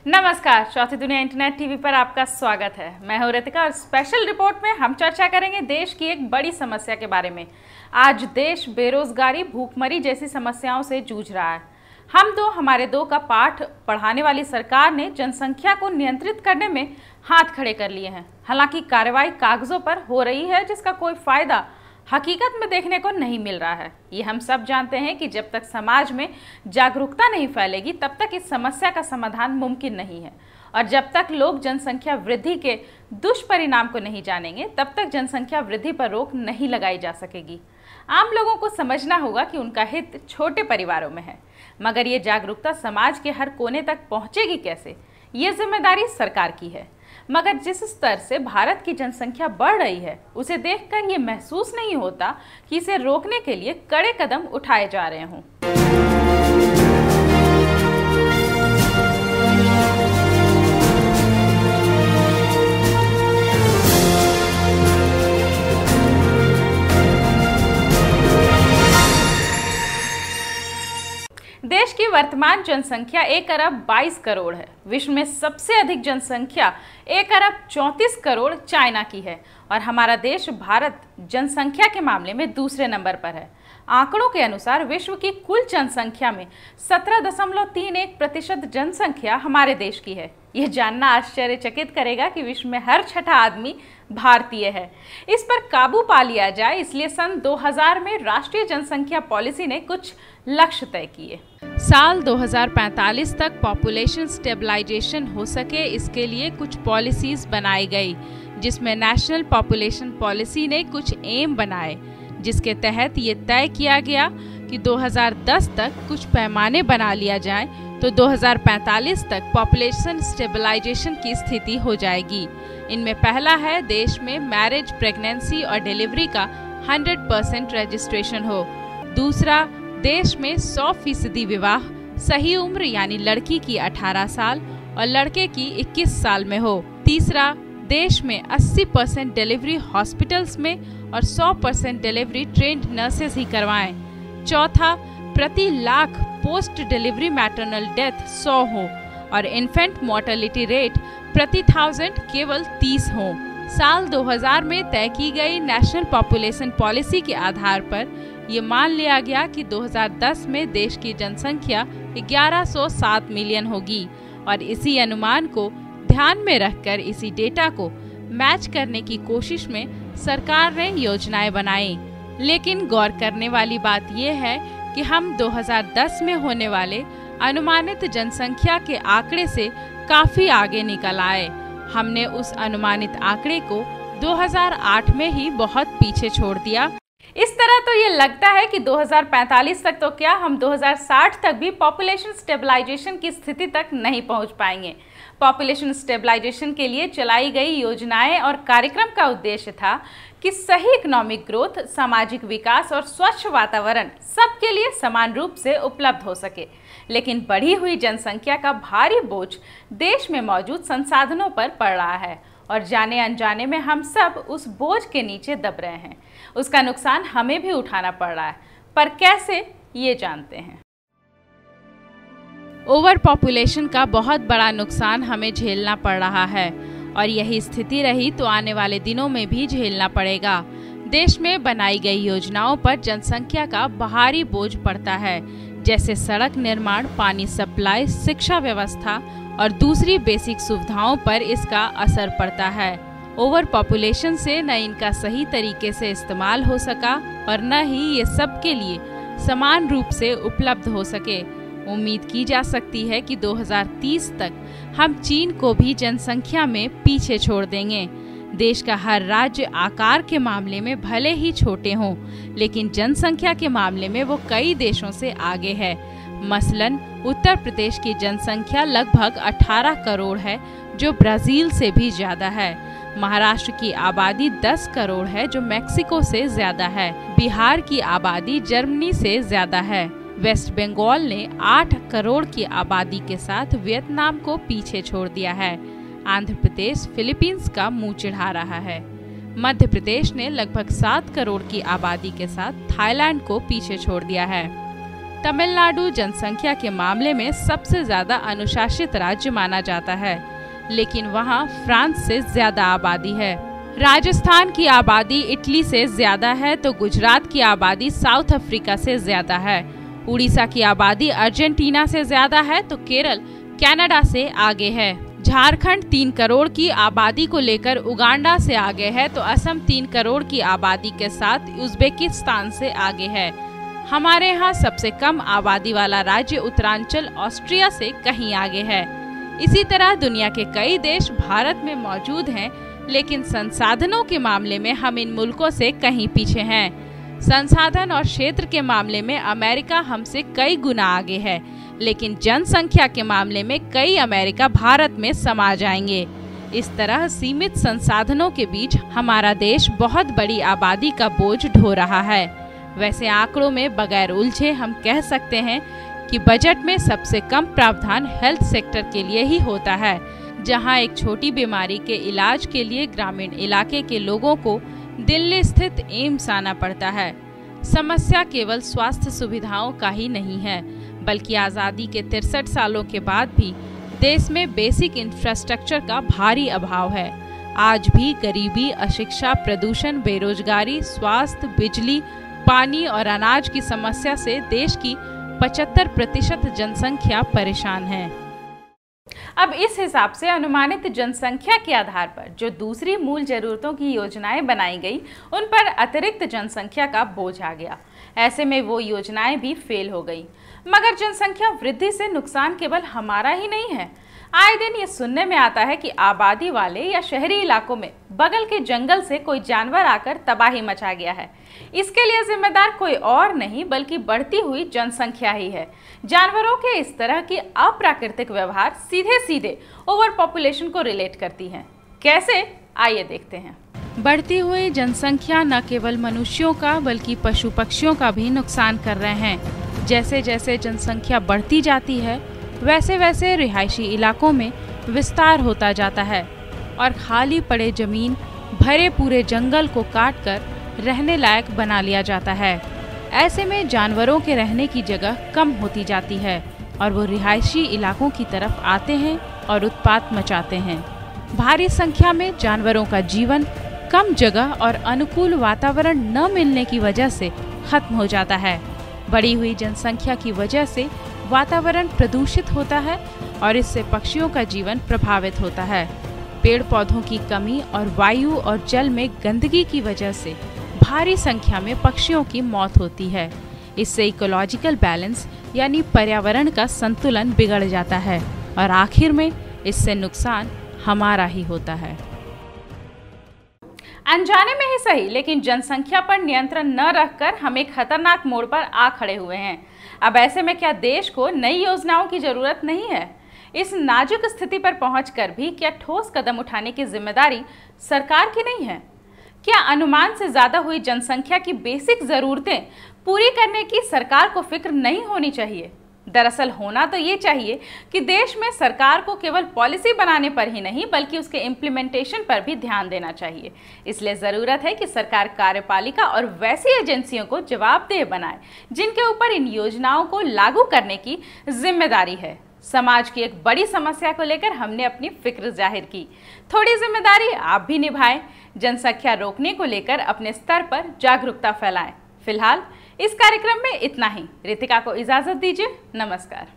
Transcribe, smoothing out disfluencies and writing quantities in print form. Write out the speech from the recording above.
नमस्कार, चौथी दुनिया इंटरनेट टीवी पर आपका स्वागत है। मैं हूं रितिका और स्पेशल रिपोर्ट में हम चर्चा करेंगे देश की एक बड़ी समस्या के बारे में। आज देश बेरोजगारी, भूखमरी जैसी समस्याओं से जूझ रहा है। हम दो हमारे दो का पाठ पढ़ाने वाली सरकार ने जनसंख्या को नियंत्रित करने में हाथ खड़े कर लिए हैं। हालांकि कार्रवाई कागजों पर हो रही है, जिसका कोई फायदा हकीकत में देखने को नहीं मिल रहा है। ये हम सब जानते हैं कि जब तक समाज में जागरूकता नहीं फैलेगी, तब तक इस समस्या का समाधान मुमकिन नहीं है। और जब तक लोग जनसंख्या वृद्धि के दुष्परिणाम को नहीं जानेंगे, तब तक जनसंख्या वृद्धि पर रोक नहीं लगाई जा सकेगी। आम लोगों को समझना होगा कि उनका हित छोटे परिवारों में है, मगर ये जागरूकता समाज के हर कोने तक पहुंचेगी कैसे, ये जिम्मेदारी सरकार की है। मगर जिस स्तर से भारत की जनसंख्या बढ़ रही है, उसे देखकर ये महसूस नहीं होता कि इसे रोकने के लिए कड़े कदम उठाए जा रहे हों। देश की वर्तमान जनसंख्या 1 अरब 22 करोड़ है। विश्व में सबसे अधिक जनसंख्या 1 अरब 34 करोड़ चाइना की है और हमारा देश भारत जनसंख्या के मामले में दूसरे नंबर पर है। आंकड़ों के अनुसार विश्व की कुल जनसंख्या में 17.31% जनसंख्या हमारे देश की है। यह जानना आश्चर्यचकित करेगा कि विश्व में हर छठा आदमी भारतीय है। इस पर काबू पा लिया जाए, इसलिए सन 2000 में राष्ट्रीय जनसंख्या पॉलिसी ने कुछ लक्ष्य तय किए। साल 2045 तक पॉपुलेशन स्टेबलाइजेशन हो सके, इसके लिए कुछ पॉलिसीज बनाई गई, जिसमें नेशनल पॉपुलेशन पॉलिसी ने कुछ एम बनाए, जिसके तहत ये तय किया गया कि 2010 तक कुछ पैमाने बना लिया जाए तो 2045 तक पॉपुलेशन स्टेबलाइजेशन की स्थिति हो जाएगी। इनमें पहला है, देश में मैरिज, प्रेगनेंसी और डिलीवरी का 100% रजिस्ट्रेशन हो। दूसरा, देश में 100% विवाह सही उम्र यानी लड़की की 18 साल और लड़के की 21 साल में हो। तीसरा, देश में 80% डिलीवरी हॉस्पिटल्स में और 100% डिलीवरी ट्रेंड नर्सेज ही करवाएं। चौथा, प्रति lakh post delivery maternal death 100 हो और इन्फेंट मोर्टेलिटी रेट प्रति 1000 केवल 30 हो। साल 2000 में तय की गई नेशनल पॉपुलेशन पॉलिसी के आधार पर ये मान लिया गया कि 2010 में देश की जनसंख्या 1107 मिलियन होगी और इसी अनुमान को ध्यान में रखकर इसी डेटा को मैच करने की कोशिश में सरकार ने योजनाएं बनाई। लेकिन गौर करने वाली बात यह है कि हम 2010 में होने वाले अनुमानित जनसंख्या के आंकड़े से काफी आगे निकल आए। हमने उस अनुमानित आंकड़े को 2008 में ही बहुत पीछे छोड़ दिया। इस तरह तो ये लगता है कि 2045 तक तो क्या, हम 2060 तक भी पॉपुलेशन स्टेबलाइजेशन की स्थिति तक नहीं पहुंच पाएंगे। पॉपुलेशन स्टेबलाइजेशन के लिए चलाई गई योजनाएं और कार्यक्रम का उद्देश्य था कि सही इकोनॉमिक ग्रोथ, सामाजिक विकास और स्वच्छ वातावरण सबके लिए समान रूप से उपलब्ध हो सके। लेकिन बढ़ी हुई जनसंख्या का भारी बोझ देश में मौजूद संसाधनों पर पड़ रहा है और जाने अनजाने में हम सब उस बोझ के नीचे दब रहे हैं। उसका नुकसान हमें भी उठाना पड़ रहा है, पर कैसे, ये जानते हैं। ओवर पॉपुलेशन का बहुत बड़ा नुकसान हमें झेलना पड़ रहा है और यही स्थिति रही तो आने वाले दिनों में भी झेलना पड़ेगा। देश में बनाई गई योजनाओं पर जनसंख्या का भारी बोझ पड़ता है, जैसे सड़क निर्माण, पानी सप्लाई, शिक्षा व्यवस्था और दूसरी बेसिक सुविधाओं पर इसका असर पड़ता है। ओवर पॉपुलेशन से न इनका सही तरीके से इस्तेमाल हो सका और न ही ये सबके लिए समान रूप से उपलब्ध हो सके। उम्मीद की जा सकती है कि 2030 तक हम चीन को भी जनसंख्या में पीछे छोड़ देंगे। देश का हर राज्य आकार के मामले में भले ही छोटे हों, लेकिन जनसंख्या के मामले में वो कई देशों से आगे है। मसलन उत्तर प्रदेश की जनसंख्या लगभग 18 करोड़ है, जो ब्राजील से भी ज्यादा है। महाराष्ट्र की आबादी 10 करोड़ है, जो मेक्सिको से ज्यादा है। बिहार की आबादी जर्मनी से ज्यादा है। वेस्ट बंगाल ने 8 करोड़ की आबादी के साथ वियतनाम को पीछे छोड़ दिया है। आंध्र प्रदेश फिलीपींस का मुंह चिढ़ा रहा है। मध्य प्रदेश ने लगभग 7 करोड़ की आबादी के साथ थाईलैंड को पीछे छोड़ दिया है। तमिलनाडु जनसंख्या के मामले में सबसे ज्यादा अनुशासित राज्य माना जाता है, लेकिन वहाँ फ्रांस से ज्यादा आबादी है। राजस्थान की आबादी इटली से ज्यादा है तो गुजरात की आबादी साउथ अफ्रीका से ज्यादा है। उड़ीसा की आबादी अर्जेंटीना से ज्यादा है तो केरल कनाडा से आगे है। झारखंड 3 करोड़ की आबादी को लेकर उगांडा से आगे है तो असम 3 करोड़ की आबादी के साथ उज्बेकिस्तान से आगे है। हमारे यहाँ सबसे कम आबादी वाला राज्य उत्तरांचल ऑस्ट्रिया से कहीं आगे है। इसी तरह दुनिया के कई देश भारत में मौजूद हैं, लेकिन संसाधनों के मामले में हम इन मुल्कों से कहीं पीछे हैं। संसाधन और क्षेत्र के मामले में अमेरिका हमसे कई गुना आगे है, लेकिन जनसंख्या के मामले में कई अमेरिका भारत में समा जाएंगे। इस तरह सीमित संसाधनों के बीच हमारा देश बहुत बड़ी आबादी का बोझ ढो रहा है। वैसे आंकड़ों में बगैर उलझे हम कह सकते हैं कि बजट में सबसे कम प्रावधान हेल्थ सेक्टर के लिए ही होता है, जहां एक छोटी बीमारी के इलाज के लिए ग्रामीण इलाके के लोगों को दिल्ली स्थित एम्स आना पड़ता है। समस्या केवल स्वास्थ्य सुविधाओं का ही नहीं है, बल्कि आज़ादी के 63 सालों के बाद भी देश में बेसिक इंफ्रास्ट्रक्चर का भारी अभाव है। आज भी गरीबी, अशिक्षा, प्रदूषण, बेरोजगारी, स्वास्थ्य, बिजली, पानी और अनाज की समस्या से देश की 75% जनसंख्या परेशान है। अब इस हिसाब से अनुमानित जनसंख्या के आधार पर जो दूसरी मूल जरूरतों की योजनाएं बनाई गई, उन पर अतिरिक्त जनसंख्या का बोझ आ गया। ऐसे में वो योजनाएं भी फेल हो गई। मगर जनसंख्या वृद्धि से नुकसान केवल हमारा ही नहीं है। आए दिन ये सुनने में आता है कि आबादी वाले या शहरी इलाकों में बगल के जंगल से कोई जानवर आकर तबाही मचा गया है। इसके लिए जिम्मेदार कोई और नहीं बल्कि बढ़ती हुई जनसंख्या ही है। जानवरों के इस तरह की अप्राकृतिक व्यवहार सीधे सीधे ओवर पॉपुलेशन को रिलेट करती हैं। कैसे, आइए देखते हैं। बढ़ती हुई जनसंख्या न केवल मनुष्यों का बल्कि पशु पक्षियों का भी नुकसान कर रहे हैं। जैसे जैसे जनसंख्या बढ़ती जाती है वैसे वैसे रिहायशी इलाकों में विस्तार होता जाता है और खाली पड़े जमीन भरे पूरे जंगल को काटकर रहने लायक बना लिया जाता है। ऐसे में जानवरों के रहने की जगह कम होती जाती है और वो रिहायशी इलाकों की तरफ आते हैं और उत्पात मचाते हैं। भारी संख्या में जानवरों का जीवन कम जगह और अनुकूल वातावरण न मिलने की वजह से खत्म हो जाता है। बढ़ी हुई जनसंख्या की वजह से वातावरण प्रदूषित होता है और इससे पक्षियों का जीवन प्रभावित होता है। पेड़ पौधों की कमी और वायु और जल में गंदगी की वजह से भारी संख्या में पक्षियों की मौत होती है। इससे इकोलॉजिकल बैलेंस यानी पर्यावरण का संतुलन बिगड़ जाता है और आखिर में इससे नुकसान हमारा ही होता है। अनजाने में ही सही, लेकिन जनसंख्या पर नियंत्रण न रखकर हम एक खतरनाक मोड़ पर आ खड़े हुए हैं। अब ऐसे में क्या देश को नई योजनाओं की जरूरत नहीं है? इस नाजुक स्थिति पर पहुंचकर भी क्या ठोस कदम उठाने की जिम्मेदारी सरकार की नहीं है? क्या अनुमान से ज्यादा हुई जनसंख्या की बेसिक जरूरतें पूरी करने की सरकार को फिक्र नहीं होनी चाहिए? दरअसल होना तो ये चाहिए कि देश में सरकार को केवल पॉलिसी बनाने पर ही नहीं बल्कि उसके इम्प्लीमेंटेशन पर भी ध्यान देना चाहिए। इसलिए ज़रूरत है कि सरकार कार्यपालिका और वैसी एजेंसियों को जवाबदेह बनाए जिनके ऊपर इन योजनाओं को लागू करने की जिम्मेदारी है। समाज की एक बड़ी समस्या को लेकर हमने अपनी फिक्र जाहिर की। थोड़ी जिम्मेदारी आप भी निभाएं, जनसंख्या रोकने को लेकर अपने स्तर पर जागरूकता फैलाएं। फिलहाल इस कार्यक्रम में इतना ही। रितिका को इजाजत दीजिए। नमस्कार।